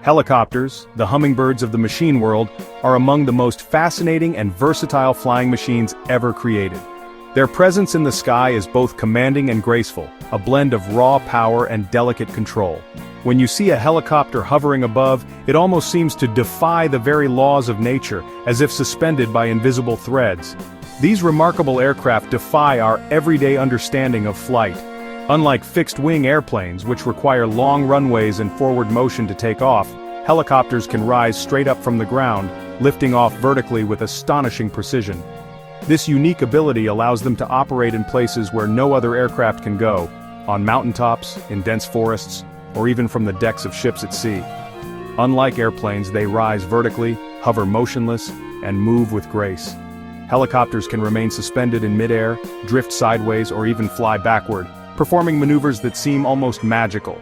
Helicopters, the hummingbirds of the machine world, are among the most fascinating and versatile flying machines ever created. Their presence in the sky is both commanding and graceful, a blend of raw power and delicate control. When you see a helicopter hovering above, it almost seems to defy the very laws of nature, as if suspended by invisible threads. These remarkable aircraft defy our everyday understanding of flight. Unlike fixed-wing airplanes, which require long runways and forward motion to take off, helicopters can rise straight up from the ground, lifting off vertically with astonishing precision. This unique ability allows them to operate in places where no other aircraft can go, on mountaintops, in dense forests, or even from the decks of ships at sea. Unlike airplanes, they rise vertically, hover motionless, and move with grace. Helicopters can remain suspended in midair, drift sideways, or even fly backward, performing maneuvers that seem almost magical.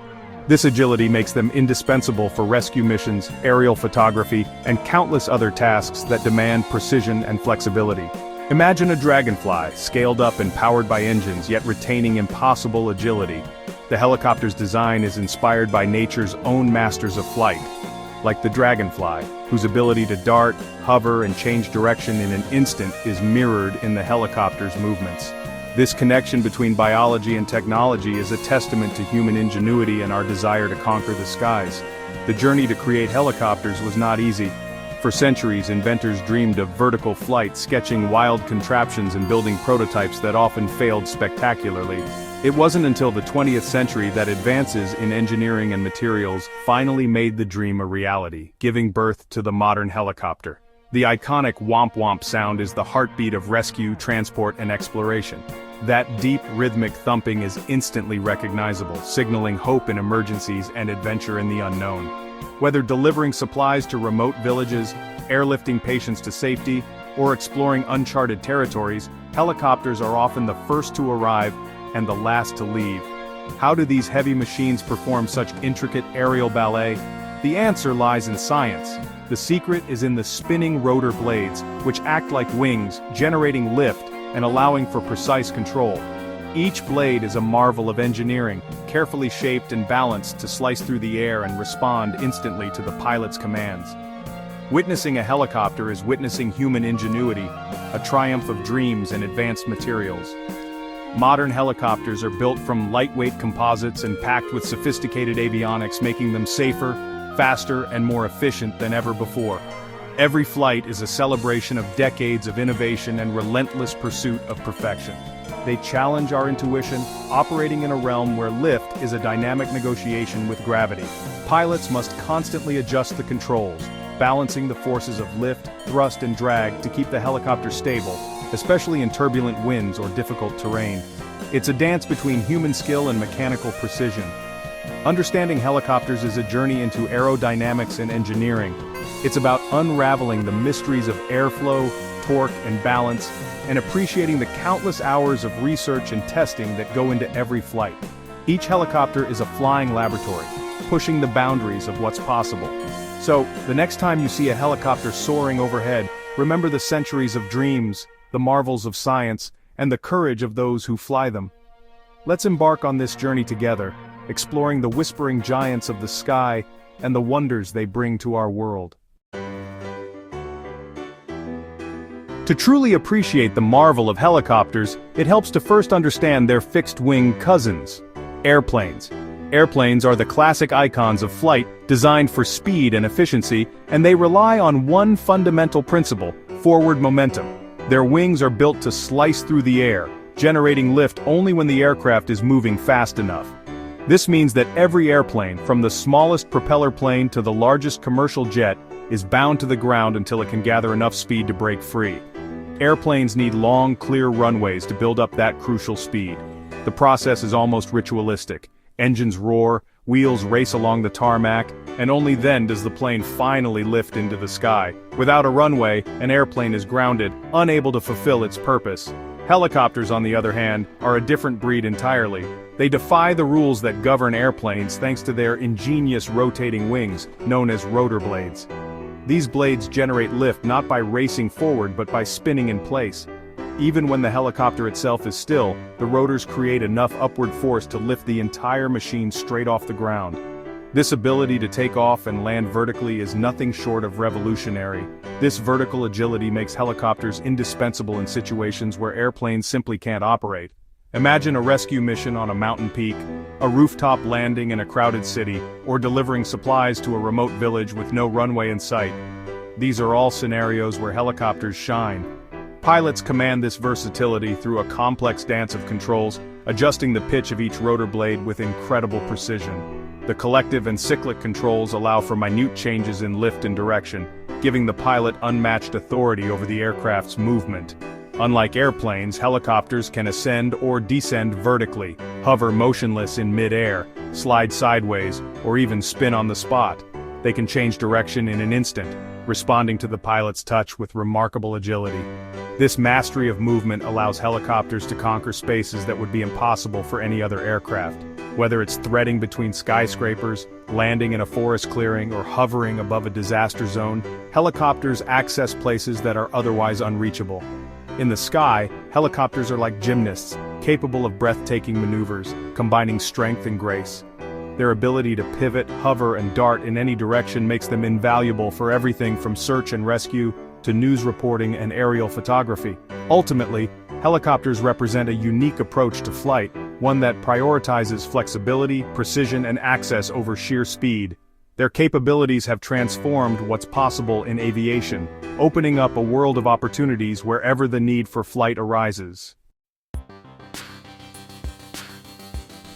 This agility makes them indispensable for rescue missions, aerial photography, and countless other tasks that demand precision and flexibility. Imagine a dragonfly, scaled up and powered by engines, yet retaining impossible agility. The helicopter's design is inspired by nature's own masters of flight, like the dragonfly, whose ability to dart, hover, and change direction in an instant is mirrored in the helicopter's movements. This connection between biology and technology is a testament to human ingenuity and our desire to conquer the skies. The journey to create helicopters was not easy. For centuries, inventors dreamed of vertical flight, sketching wild contraptions and building prototypes that often failed spectacularly. It wasn't until the 20th century that advances in engineering and materials finally made the dream a reality, giving birth to the modern helicopter. The iconic womp-womp sound is the heartbeat of rescue, transport, and exploration. That deep, rhythmic thumping is instantly recognizable, signaling hope in emergencies and adventure in the unknown. Whether delivering supplies to remote villages, airlifting patients to safety, or exploring uncharted territories, helicopters are often the first to arrive and the last to leave. How do these heavy machines perform such intricate aerial ballet? The answer lies in science. The secret is in the spinning rotor blades, which act like wings, generating lift and allowing for precise control. Each blade is a marvel of engineering, carefully shaped and balanced to slice through the air and respond instantly to the pilot's commands. Witnessing a helicopter is witnessing human ingenuity, a triumph of dreams and advanced materials. Modern helicopters are built from lightweight composites and packed with sophisticated avionics, making them safer, faster, and more efficient than ever before. Every flight is a celebration of decades of innovation and relentless pursuit of perfection. They challenge our intuition, operating in a realm where lift is a dynamic negotiation with gravity. Pilots must constantly adjust the controls, balancing the forces of lift, thrust, and drag to keep the helicopter stable, especially in turbulent winds or difficult terrain. It's a dance between human skill and mechanical precision. Understanding helicopters is a journey into aerodynamics and engineering. It's about unraveling the mysteries of airflow, torque, and balance, and appreciating the countless hours of research and testing that go into every flight. Each helicopter is a flying laboratory, pushing the boundaries of what's possible. So, the next time you see a helicopter soaring overhead, remember the centuries of dreams, the marvels of science, and the courage of those who fly them. Let's embark on this journey together, exploring the whispering giants of the sky and the wonders they bring to our world. To truly appreciate the marvel of helicopters, it helps to first understand their fixed-wing cousins, airplanes. Airplanes are the classic icons of flight, designed for speed and efficiency, and they rely on one fundamental principle: forward momentum. Their wings are built to slice through the air, generating lift only when the aircraft is moving fast enough. This means that every airplane, from the smallest propeller plane to the largest commercial jet, is bound to the ground until it can gather enough speed to break free. Airplanes need long, clear runways to build up that crucial speed. The process is almost ritualistic. Engines roar, wheels race along the tarmac, and only then does the plane finally lift into the sky. Without a runway, an airplane is grounded, unable to fulfill its purpose. Helicopters, on the other hand, are a different breed entirely. They defy the rules that govern airplanes thanks to their ingenious rotating wings, known as rotor blades. These blades generate lift not by racing forward but by spinning in place. Even when the helicopter itself is still, the rotors create enough upward force to lift the entire machine straight off the ground. This ability to take off and land vertically is nothing short of revolutionary. This vertical agility makes helicopters indispensable in situations where airplanes simply can't operate. Imagine a rescue mission on a mountain peak, a rooftop landing in a crowded city, or delivering supplies to a remote village with no runway in sight. These are all scenarios where helicopters shine. Pilots command this versatility through a complex dance of controls, adjusting the pitch of each rotor blade with incredible precision. The collective and cyclic controls allow for minute changes in lift and direction, giving the pilot unmatched authority over the aircraft's movement. Unlike airplanes, helicopters can ascend or descend vertically, hover motionless in mid-air, slide sideways, or even spin on the spot. They can change direction in an instant, responding to the pilot's touch with remarkable agility. This mastery of movement allows helicopters to conquer spaces that would be impossible for any other aircraft. Whether it's threading between skyscrapers, landing in a forest clearing, or hovering above a disaster zone, helicopters access places that are otherwise unreachable. In the sky, helicopters are like gymnasts, capable of breathtaking maneuvers, combining strength and grace. Their ability to pivot, hover, and dart in any direction makes them invaluable for everything from search and rescue to news reporting and aerial photography. Ultimately, helicopters represent a unique approach to flight, one that prioritizes flexibility, precision, and access over sheer speed. Their capabilities have transformed what's possible in aviation, opening up a world of opportunities wherever the need for flight arises.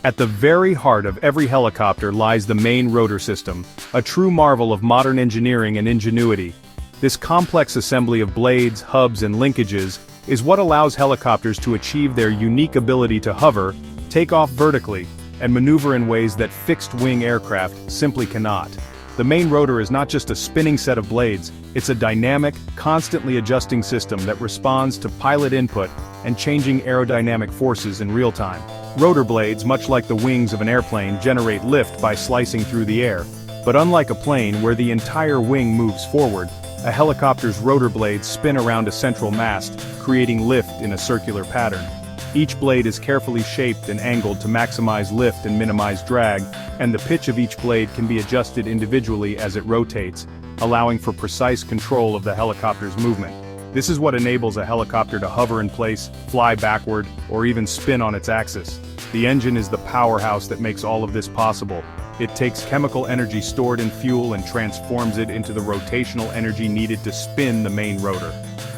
At the very heart of every helicopter lies the main rotor system, a true marvel of modern engineering and ingenuity. This complex assembly of blades, hubs, and linkages is what allows helicopters to achieve their unique ability to hover, take off vertically, and maneuver in ways that fixed-wing aircraft simply cannot. The main rotor is not just a spinning set of blades, it's a dynamic, constantly adjusting system that responds to pilot input and changing aerodynamic forces in real time. Rotor blades, much like the wings of an airplane, generate lift by slicing through the air. But unlike a plane where the entire wing moves forward, a helicopter's rotor blades spin around a central mast, creating lift in a circular pattern. Each blade is carefully shaped and angled to maximize lift and minimize drag, and the pitch of each blade can be adjusted individually as it rotates, allowing for precise control of the helicopter's movement. This is what enables a helicopter to hover in place, fly backward, or even spin on its axis. The engine is the powerhouse that makes all of this possible. It takes chemical energy stored in fuel and transforms it into the rotational energy needed to spin the main rotor.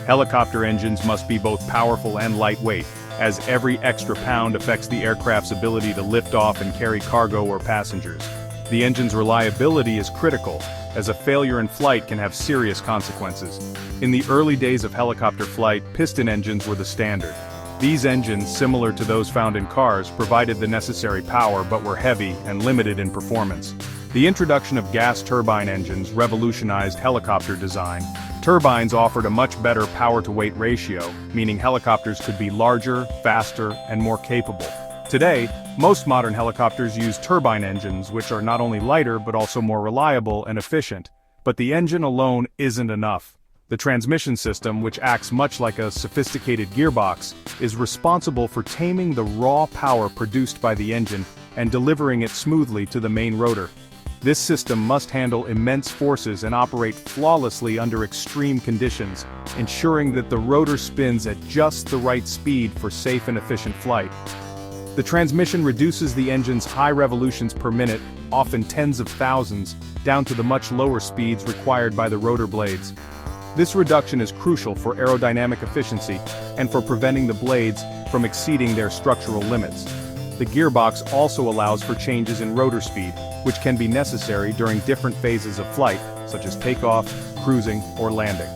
Helicopter engines must be both powerful and lightweight, as every extra pound affects the aircraft's ability to lift off and carry cargo or passengers. The engine's reliability is critical, as a failure in flight can have serious consequences. In the early days of helicopter flight, piston engines were the standard. These engines, similar to those found in cars, provided the necessary power but were heavy and limited in performance. The introduction of gas turbine engines revolutionized helicopter design. Turbines offered a much better power-to-weight ratio, meaning helicopters could be larger, faster, and more capable. Today, most modern helicopters use turbine engines, which are not only lighter but also more reliable and efficient. But the engine alone isn't enough. The transmission system, which acts much like a sophisticated gearbox, is responsible for taming the raw power produced by the engine and delivering it smoothly to the main rotor. This system must handle immense forces and operate flawlessly under extreme conditions, ensuring that the rotor spins at just the right speed for safe and efficient flight. The transmission reduces the engine's high revolutions per minute, often tens of thousands, down to the much lower speeds required by the rotor blades. This reduction is crucial for aerodynamic efficiency and for preventing the blades from exceeding their structural limits. The gearbox also allows for changes in rotor speed, which can be necessary during different phases of flight, such as takeoff, cruising, or landing.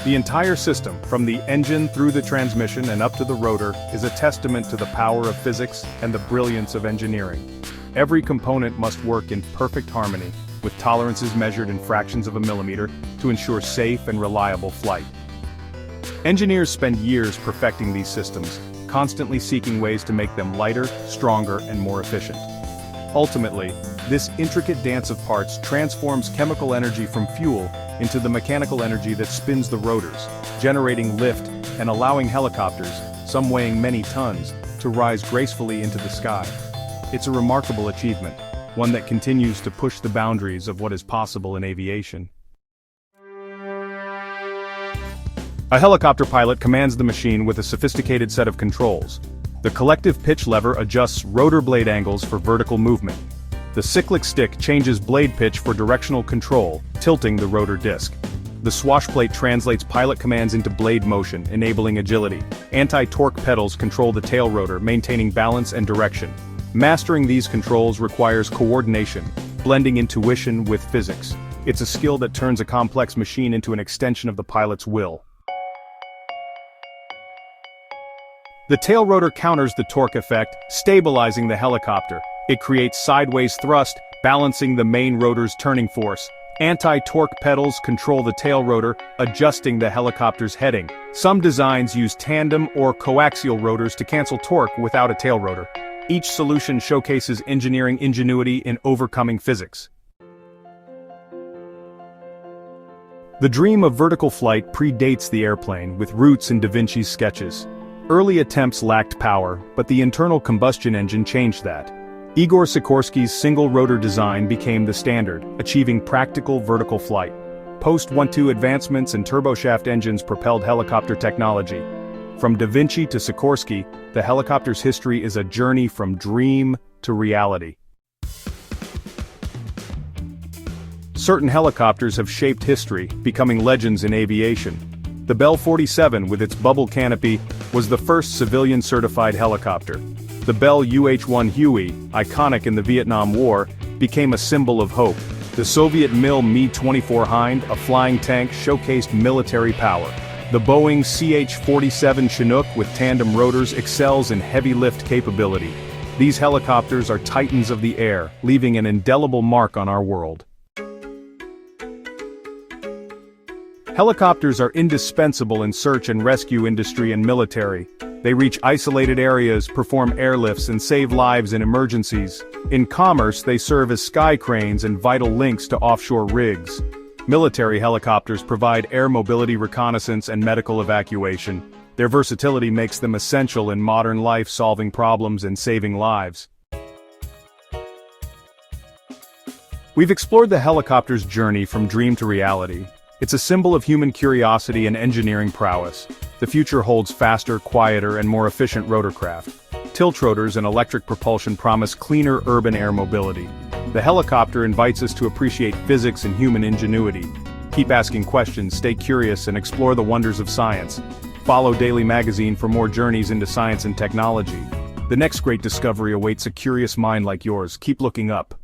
The entire system, from the engine through the transmission and up to the rotor, is a testament to the power of physics and the brilliance of engineering. Every component must work in perfect harmony, with tolerances measured in fractions of a millimeter, to ensure safe and reliable flight. Engineers spend years perfecting these systems, constantly seeking ways to make them lighter, stronger, and more efficient. Ultimately, this intricate dance of parts transforms chemical energy from fuel into the mechanical energy that spins the rotors, generating lift and allowing helicopters, some weighing many tons, to rise gracefully into the sky. It's a remarkable achievement, one that continues to push the boundaries of what is possible in aviation. A helicopter pilot commands the machine with a sophisticated set of controls. The collective pitch lever adjusts rotor blade angles for vertical movement. The cyclic stick changes blade pitch for directional control, tilting the rotor disc. The swash plate translates pilot commands into blade motion, enabling agility. Anti-torque pedals control the tail rotor, maintaining balance and direction. Mastering these controls requires coordination, blending intuition with physics. It's a skill that turns a complex machine into an extension of the pilot's will. The tail rotor counters the torque effect, stabilizing the helicopter. It creates sideways thrust, balancing the main rotor's turning force. Anti-torque pedals control the tail rotor, adjusting the helicopter's heading. Some designs use tandem or coaxial rotors to cancel torque without a tail rotor. Each solution showcases engineering ingenuity in overcoming physics. The dream of vertical flight predates the airplane, with roots in Da Vinci's sketches. Early attempts lacked power, but the internal combustion engine changed that. Igor Sikorsky's single-rotor design became the standard, achieving practical vertical flight. Post-1.2 advancements in turboshaft engines propelled helicopter technology. From Da Vinci to Sikorsky, the helicopter's history is a journey from dream to reality. Certain helicopters have shaped history, becoming legends in aviation. The Bell 47, with its bubble canopy, was the first civilian-certified helicopter. The Bell UH-1 Huey, iconic in the Vietnam War, became a symbol of hope. The Soviet Mil Mi-24 Hind, a flying tank, showcased military power. The Boeing CH-47 Chinook with tandem rotors excels in heavy-lift capability. These helicopters are titans of the air, leaving an indelible mark on our world. Helicopters are indispensable in search and rescue industry and military. They reach isolated areas, perform airlifts, and save lives in emergencies. In commerce, they serve as sky cranes and vital links to offshore rigs. Military helicopters provide air mobility reconnaissance and medical evacuation. Their versatility makes them essential in modern life, solving problems and saving lives. We've explored the helicopter's journey from dream to reality. It's a symbol of human curiosity and engineering prowess. The future holds faster, quieter, and more efficient rotorcraft. Tilt rotors and electric propulsion promise cleaner urban air mobility. The helicopter invites us to appreciate physics and human ingenuity. Keep asking questions, stay curious, and explore the wonders of science. Follow Daily Magazine for more journeys into science and technology. The next great discovery awaits a curious mind like yours. Keep looking up.